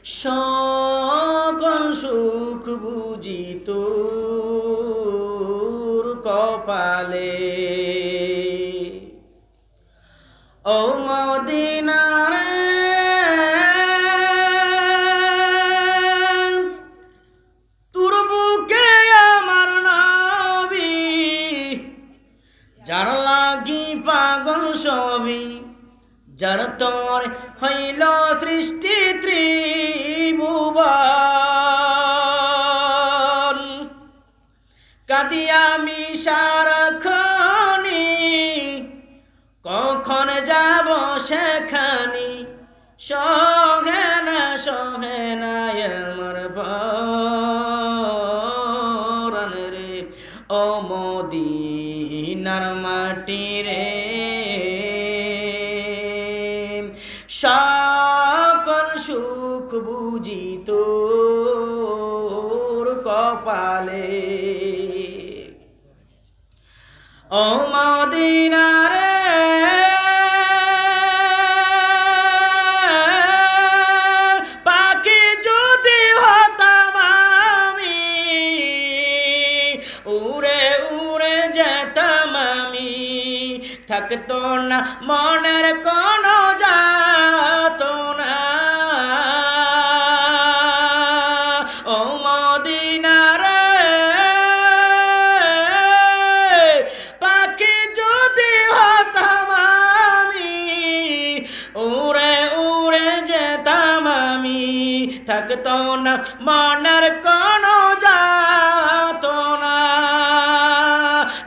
সকল সুখ বুঝি তোর কপালে। ও মদিনা রে তোর বুকে আমার নবী, যার লাগি পাগল সবই, যার তোর হইল সৃষ্টি ত্রিভুবন। কাঁদি আমি সারাক্ষণি, কখন যাব সেখানি, সহে না আমার পরাণ রে। ও মদিনার মাটি রে, সকল সুখ বুঝি তোর কপালে। ও মদিনা রে পাখি যদি হতাম আমি, উড়ে উড়ে যেতাম আমি, থাকতো না মনের কোনো যাতনা। ও মদিনা রে পাখি যদি হতাম আমি, উড়ে উড়ে যেতাম আমি, থাকতো না মনের কোনো যাতনা।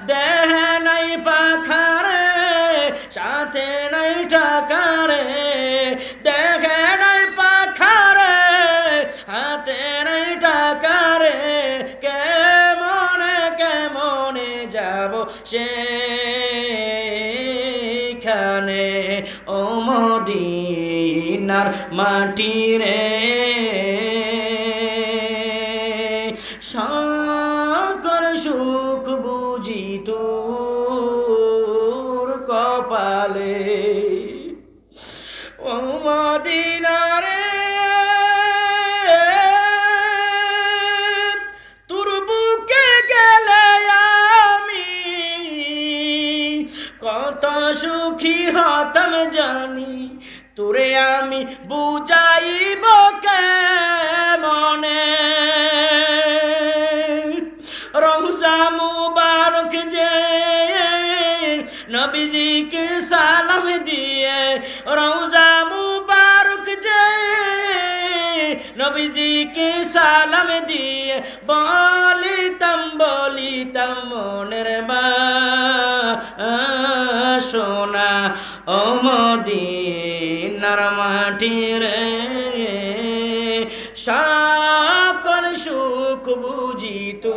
দেহে নাই পাখারে, সাথে নাই টাকারে, দেখে নাই পাখারে, হাতে নাই টাকারে, কেমনে যাব সেখানে। ও মদিনার মাটি রে, সকল সুখ বুঝি তোর কপালে। ও মদিনা রে তোর বুকে গেলে আমি কত সুখী হতাম জানি, তোরে আমি বুঝাইব কেমনে। রওজা মুবারক যে নবীজিকে সালাম দিয়ে, রওজা মুবারক যে নবীজিকে সালাম দিয়ে, বলিতাম মনের বাসনা। ও মদিনার মাটি রে, সকল সুখ বুঝি তো